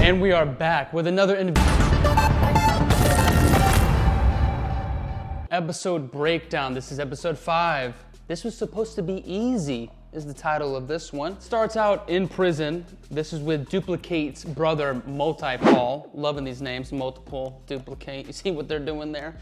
And we are back with another episode breakdown. This is episode 5. This was supposed to be easy, is the title of this one. Starts out in prison. This is with Duplicate's brother, Multi-Paul. Loving these names, Multiple, Duplicate. You see what they're doing there?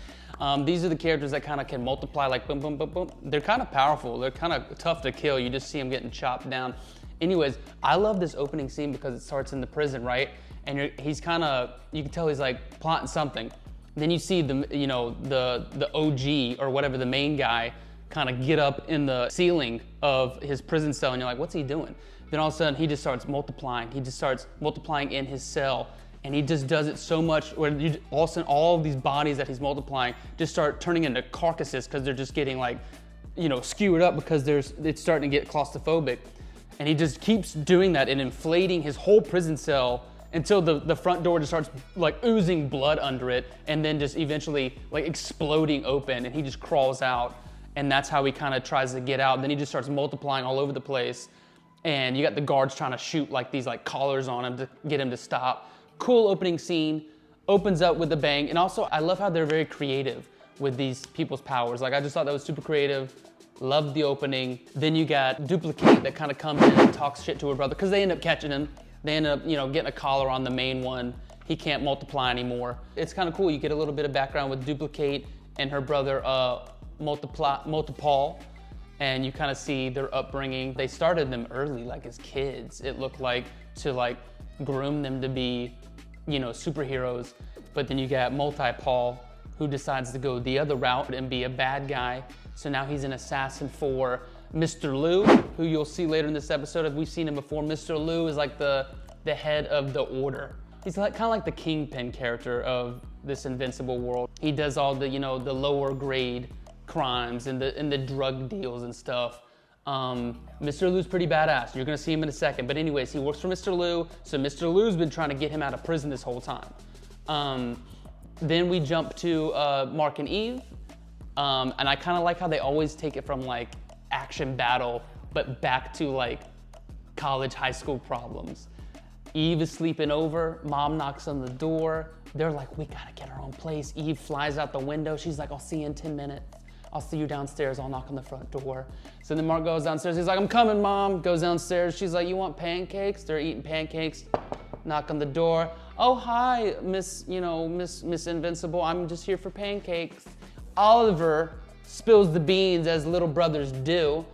These are the characters that kind of can multiply like boom, boom, boom, boom. They're kind of powerful. They're kind of tough to kill. You just see them getting chopped down. Anyways, I love this opening scene because it starts in the prison, right? And he's kind of, you can tell he's like plotting something. Then you see the OG or whatever, the main guy, kind of get up in the ceiling of his prison cell, and you're like, what's he doing? Then all of a sudden he just starts multiplying. He just starts multiplying in his cell, and he just does it so much where all of a sudden all of these bodies that he's multiplying just start turning into carcasses because they're just getting like, skewered up because it's starting to get claustrophobic. And he just keeps doing that and inflating his whole prison cell until the front door just starts like oozing blood under it, and then just eventually like exploding open, and he just crawls out. And that's how he kind of tries to get out. And then he just starts multiplying all over the place. And you got the guards trying to shoot like these like collars on him to get him to stop. Cool opening scene, opens up with a bang. And also I love how they're very creative with these people's powers. Like I just thought that was super creative. Loved the opening. Then you got Duplicate that kind of comes in and talks shit to her brother because they end up catching him. They end up, getting a collar on the main one. He can't multiply anymore. It's kind of cool. You get a little bit of background with Duplicate and her brother, Multi-Paul, and you kind of see their upbringing. They started them early, like as kids, it looked like, to like groom them to be, superheroes. But then you got Multi-Paul, who decides to go the other route and be a bad guy. So now he's an assassin for Mr. Liu, who you'll see later in this episode. If we've seen him before, Mr. Liu is like the head of the Order. He's like kind of like the kingpin character of this Invincible world. He does all the, the lower grade crimes and the drug deals and stuff. Mr. Liu's pretty badass. You're gonna see him in a second. But anyways, he works for Mr. Liu. So Mr. Liu's been trying to get him out of prison this whole time. Then we jump to Mark and Eve. And I kind of like how they always take it from like action battle, but back to like college, high school problems. Eve is sleeping over. Mom knocks on the door. They're like, we gotta get our own place. Eve flies out the window. She's like, I'll see you in 10 minutes. I'll see you downstairs. I'll knock on the front door. So then Mark goes downstairs. He's like, I'm coming, Mom. Goes downstairs. She's like, you want pancakes? They're eating pancakes. Knock on the door. Oh, hi, Miss Invincible. I'm just here for pancakes. Oliver spills the beans as little brothers do.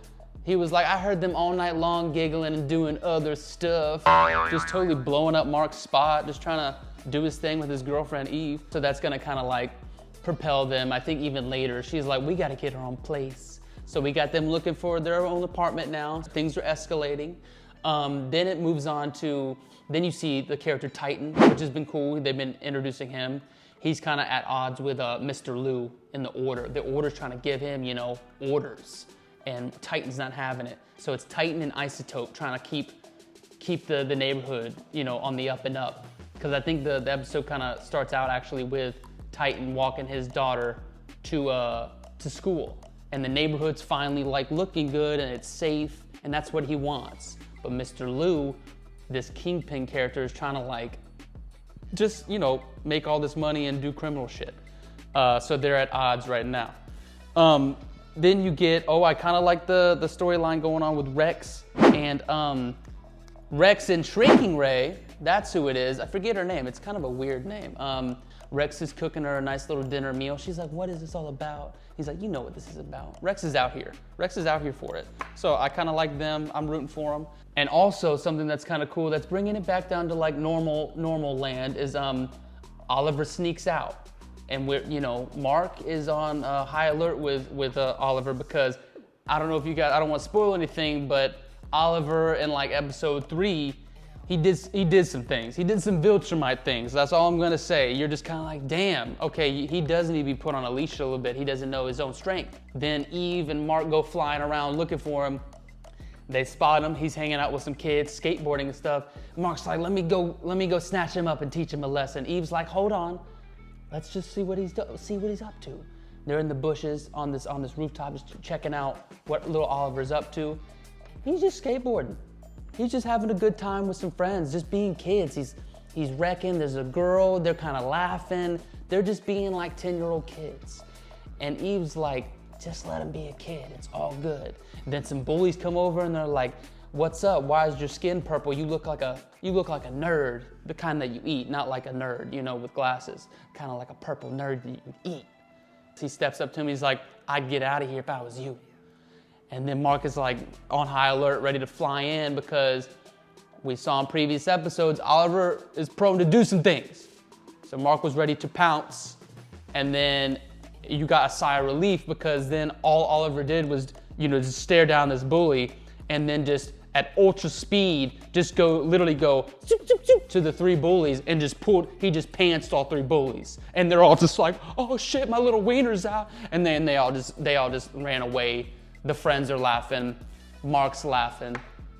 He was like, I heard them all night long giggling and doing other stuff. Just totally blowing up Mark's spot, just trying to do his thing with his girlfriend Eve. So that's gonna kind of like propel them. I think even later, she's like, we gotta get our own place. So we got them looking for their own apartment now. Things are escalating. Then it moves on to, then you see the character Titan, which has been cool. They've been introducing him. He's kind of at odds with Mr. Liu in the Order. The Order's trying to give him, orders, and Titan's not having it. So it's Titan and Isotope trying to keep the neighborhood, on the up and up. Because I think the episode kind of starts out actually with Titan walking his daughter to school, and the neighborhood's finally like looking good and it's safe, and that's what he wants. But Mr. Liu, this kingpin character, is trying to like just, make all this money and do criminal shit. So they're at odds right now. Then you get, I kind of like the storyline going on with Rex and Rex and Shrinking Ray. That's who it is. I forget her name. It's kind of a weird name. Rex is cooking her a nice little dinner meal. She's like, what is this all about? He's like, you know what this is about. Rex is out here. Rex is out here for it. So I kind of like them. I'm rooting for them. And also something that's kind of cool, that's bringing it back down to like normal land, is Oliver sneaks out. And Mark is on high alert with Oliver, because I don't know if you guys, I don't want to spoil anything, but Oliver in like episode 3, he did some things. He did some Viltrumite things. That's all I'm gonna say. You're just kind of like, damn, okay, he does need to be put on a leash a little bit. He doesn't know his own strength. Then Eve and Mark go flying around looking for him. They spot him. He's hanging out with some kids, skateboarding and stuff. Mark's like, let me go snatch him up and teach him a lesson. Eve's like, hold on, let's just see what he's up to. They're in the bushes on this rooftop, just checking out what little Oliver's up to. He's just skateboarding. He's just having a good time with some friends, just being kids. He's he's wrecking, there's a girl, they're kind of laughing. They're just being like 10-year-old kids. And Eve's like, just let him be a kid, it's all good. Then some bullies come over and they're like, what's up? Why is your skin purple? You look like a nerd, the kind that you eat, not like a nerd, you know, with glasses, kind of like a purple nerd that you eat. He steps up to him, he's like, I'd get out of here if I was you. And then Mark is like on high alert, ready to fly in because we saw in previous episodes, Oliver is prone to do some things. So Mark was ready to pounce, and then you got a sigh of relief because then all Oliver did was, you know, just stare down this bully and then just at ultra speed, just literally go zoop, zoop, zoop, to the 3 bullies and he just pantsed all 3 bullies. And they're all just like, oh shit, my little wiener's out. And then they all just ran away. The friends are laughing, Mark's laughing,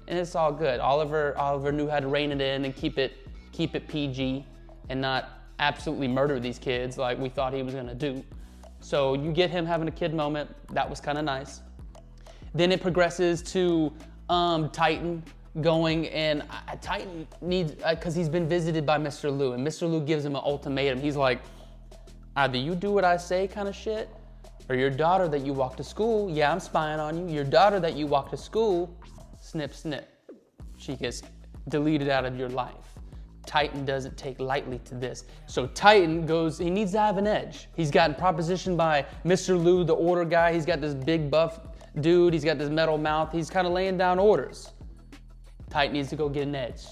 and it's all good. Oliver knew how to rein it in and keep it PG and not absolutely murder these kids like we thought he was gonna do. So you get him having a kid moment, that was kind of nice. Then it progresses to Titan going, and Titan needs, because he's been visited by Mr. Lou, and Mr. Lou gives him an ultimatum. He's like, either you do what I say kind of shit, or your daughter that you walk to school, yeah, I'm spying on you, your daughter that you walk to school, snip, snip. She gets deleted out of your life. Titan doesn't take lightly to this. So Titan goes, he needs to have an edge. He's gotten propositioned by Mr. Lou, the order guy. He's got this big buff dude, he's got this metal mouth, he's kind of laying down orders. Titan needs to go get an edge.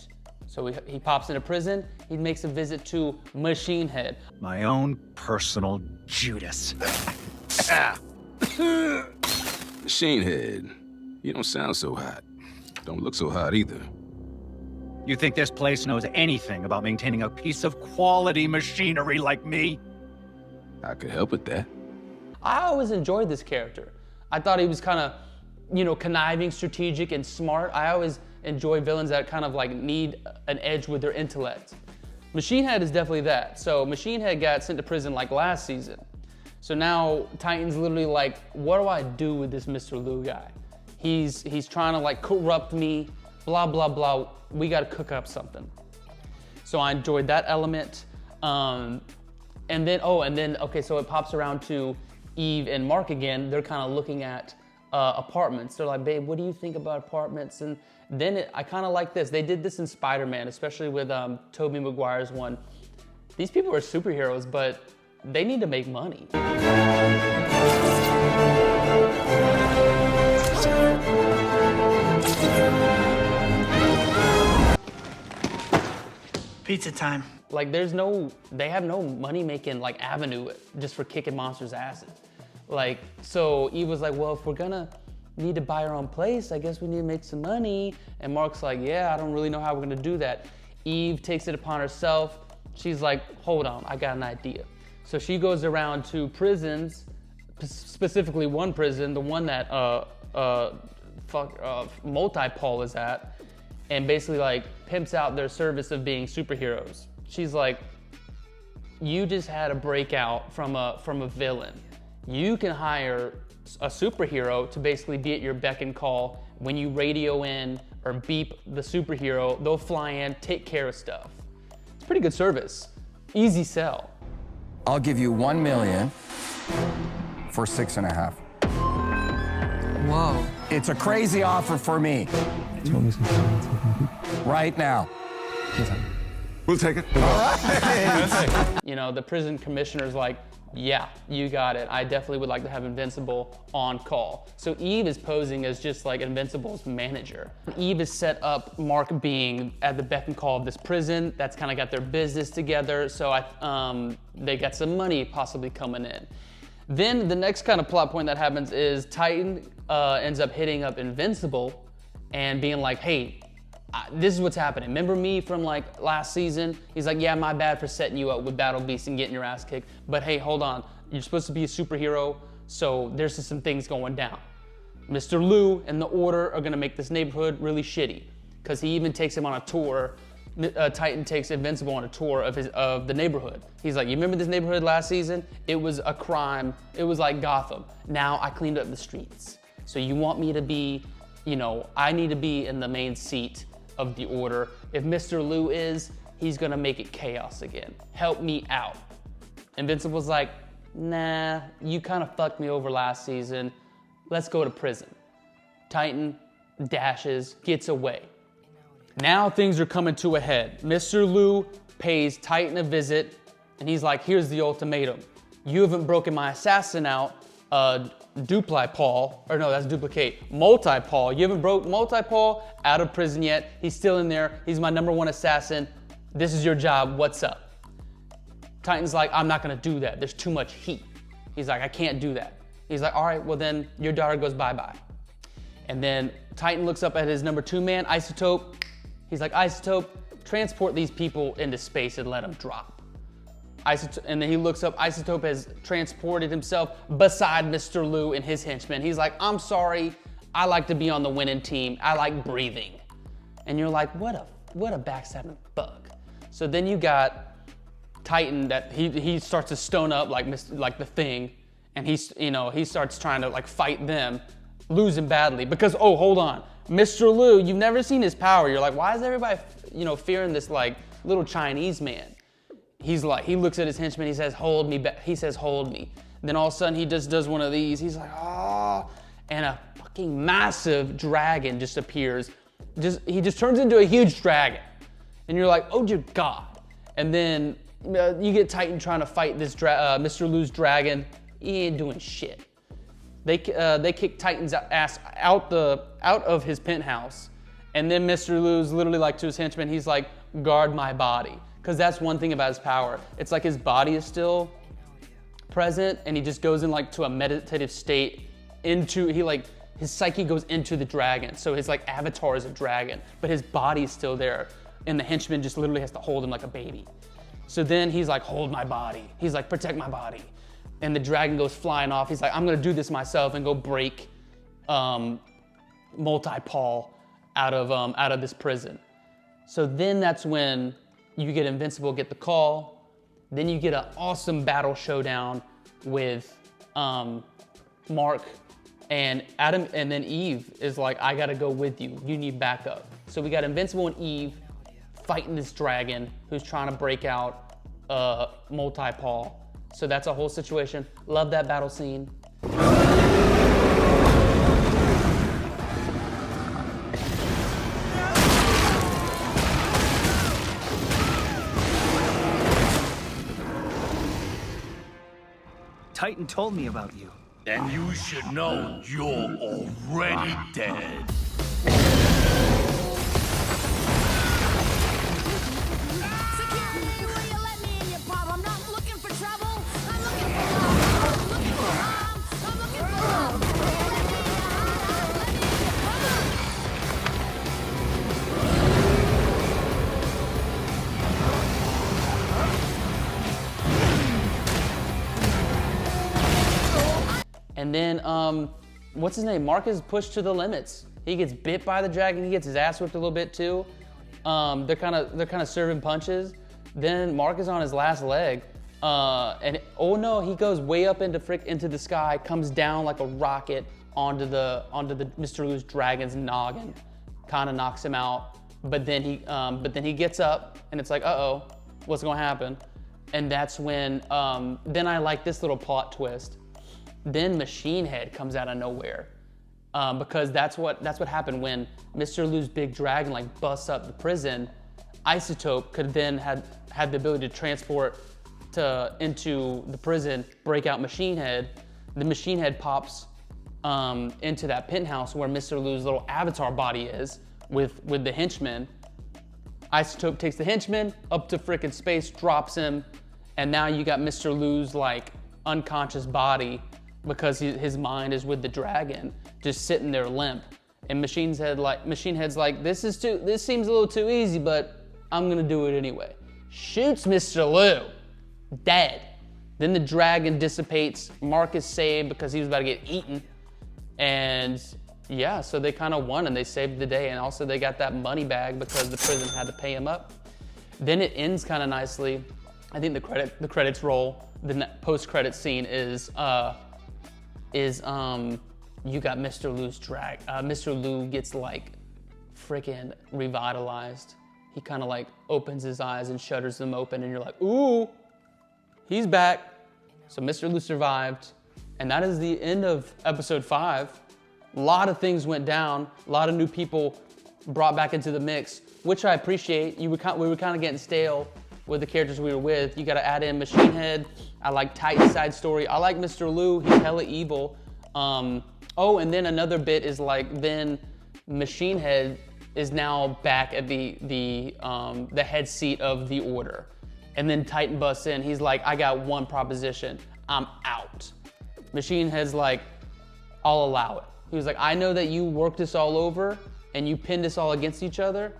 So he pops into prison, he makes a visit to Machine Head. My own personal Judas. Machine Head, you don't sound so hot. Don't look so hot either. You think this place knows anything about maintaining a piece of quality machinery like me? I could help with that. I always enjoyed this character. I thought he was kind of, you know, conniving, strategic, and smart. I always enjoy villains that kind of like need an edge with their intellect. Machine Head is definitely that. So Machine Head got sent to prison like last season. So now Titan's literally like, what do I do with this Mr. Lou guy? He's trying to like corrupt me, blah, blah, blah. We got to cook up something. So I enjoyed that element. And then, okay, so it pops around to Eve and Mark again. They're kind of looking at apartments. They're like, babe, what do you think about apartments? And then I kind of like this. They did this in Spider-Man, especially with Tobey Maguire's one. These people are superheroes, but they need to make money. Pizza time. Like they have no money-making like avenue just for kicking monsters' asses. Like, so Eve was like, well, if we're gonna need to buy our own place, I guess we need to make some money. And Mark's like, yeah, I don't really know how we're gonna do that. Eve takes it upon herself. She's like, hold on, I got an idea. So she goes around to prisons, specifically one prison, the one that Multi-Paul is at, and basically like pimps out their service of being superheroes. She's like, you just had a breakout from a villain. You can hire a superhero to basically be at your beck and call. When you radio in or beep the superhero, they'll fly in, take care of stuff. It's pretty good service. Easy sell. I'll give you $1 million for 6.5. Whoa. It's a crazy offer for me. Right now. We'll take it. All right. You know, the prison commissioner's like, yeah, you got it. I definitely would like to have Invincible on call. So Eve is posing as just like Invincible's manager. Eve has set up Mark being at the beck and call of this prison. That's kind of got their business together. So they got some money possibly coming in. Then the next kind of plot point that happens is Titan ends up hitting up Invincible and being like, hey, this is what's happening. Remember me from like last season? He's like, yeah, my bad for setting you up with Battle Beast and getting your ass kicked. But hey, hold on. You're supposed to be a superhero, so there's just some things going down. Mr. Lou and the Order are gonna make this neighborhood really shitty, because he even takes him on a tour. Titan takes Invincible on a tour of the neighborhood. He's like, you remember this neighborhood last season? It was a crime. It was like Gotham. Now I cleaned up the streets. So you want me to be, you know, I need to be in the main seat of the Order. If Mr. Lou is, he's gonna make it chaos again. Help me out. Invincible's like, nah, you kind of fucked me over last season. Let's go to prison. Titan dashes, gets away. Now things are coming to a head. Mr. Liu pays Titan a visit, and he's like, here's the ultimatum. You haven't broken my assassin out, Multi-Paul. You haven't broke Multi-Paul out of prison yet. He's still in there. He's my #1 assassin. This is your job. What's up? Titan's like, I'm not gonna do that. There's too much heat. He's like, I can't do that. He's like, all right, well then your daughter goes bye-bye. And then Titan looks up at his #2 man, Isotope. He's like, Isotope, transport these people into space and let them drop. And then he looks up, Isotope has transported himself beside Mr. Liu and his henchmen. He's like, I'm sorry, I like to be on the winning team. I like breathing. And you're like, what a backstabbing bug. So then you got Titan that he starts to stone up like the Thing, and he starts trying to like fight them, losing badly because, oh, hold on, Mr. Liu, you've never seen his power. You're like, why is everybody fearing this like little Chinese man? He's like, he looks at his henchman, he says, hold me back. He says, hold me. Then all of a sudden he just does one of these. He's like, ah, and a fucking massive dragon just appears. He just turns into a huge dragon. And you're like, oh dear God. And then you get Titan trying to fight this Mr. Liu's dragon. He ain't doing shit. They kick Titan's ass out of his penthouse. And then Mr. Liu's literally like to his henchman, he's like, guard my body. Because that's one thing about his power. It's like his body is still present and he just goes in like to a meditative state his psyche goes into the dragon. So his like avatar is a dragon, but his body's still there. And the henchman just literally has to hold him like a baby. So then he's like, hold my body. He's like, protect my body. And the dragon goes flying off. He's like, I'm gonna do this myself and go break Multi-Paul out of this prison. So then that's when you get Invincible, get the call. Then you get an awesome battle showdown with Mark and Adam, and then Eve is like, I gotta go with you. You need backup. So we got Invincible and Eve fighting this dragon who's trying to break out Multi-Paul. So that's a whole situation. Love that battle scene. Titan told me about you. And you should know you're already dead. Security, will you let me in, you pop? I'm not looking for trouble. I'm looking for love. I'm looking for love. I'm looking for love. Let me And then, what's his name? Mark is pushed to the limits. He gets bit by the dragon. He gets his ass whipped a little bit too. They're kind of serving punches. Then Mark is on his last leg, and oh no, he goes way up into the sky, comes down like a rocket onto the Mr. Liu's dragon's noggin, kind of knocks him out. But then he gets up, and it's like, uh-oh, what's gonna happen? And that's when then I like this little plot twist. Then Machine Head comes out of nowhere, because that's what happened when Mr. Liu's big dragon like busts up the prison. Isotope could then had the ability to transport into the prison, break out Machine Head. The Machine Head pops into that penthouse where Mr. Liu's little avatar body is with the henchman. Isotope takes the henchman up to frickin' space, drops him, and now you got Mr. Liu's like unconscious body, because his mind is with the dragon, just sitting there limp. And Machine Head's like, this seems a little too easy, but I'm gonna do it anyway. Shoots Mr. Liu, dead. Then the dragon dissipates. Mark is saved because he was about to get eaten. And yeah, so they kind of won and they saved the day. And also they got that money bag because the prison had to pay him up. Then it ends kind of nicely. I think the credits roll. The post-credit scene is you got Mr. Liu's Mr. Liu gets like freaking revitalized. he kind of like opens his eyes and shutters them open, and you're like, ooh, he's back. So Mr. Lou survived, and that is the end of episode 5. A lot of things went down, a lot of new people brought back into the mix, which I appreciate. We were kind of getting stale with the characters we were with. You got to add in Machine Head. I like Titan's side story. I like Mr. Lou. He's hella evil. Oh, and then another bit is like then Machine Head is now back at the head seat of the Order, and then Titan busts in. He's like, I got one proposition. I'm out. Machine Head's like, I'll allow it. He was like, I know that you worked us all over and you pinned us all against each other,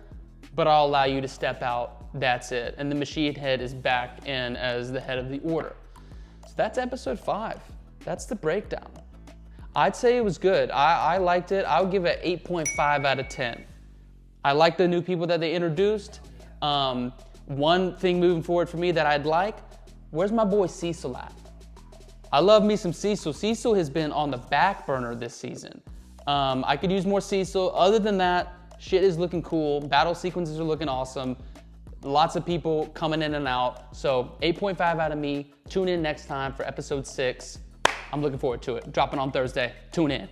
but I'll allow you to step out. That's it. And the Machine Head is back in as the head of the Order. So that's episode 5. That's the breakdown. I'd say it was good. I liked it. I would give it 8.5 out of 10. I like the new people that they introduced. One thing moving forward for me that I'd like, where's my boy Cecil at? I love me some Cecil. Cecil has been on the back burner this season. I could use more Cecil. Other than that, shit is looking cool. Battle sequences are looking awesome. Lots of people coming in and out. So 8.5 out of me. Tune in next time for episode 6. I'm looking forward to it. Dropping on Thursday. Tune in.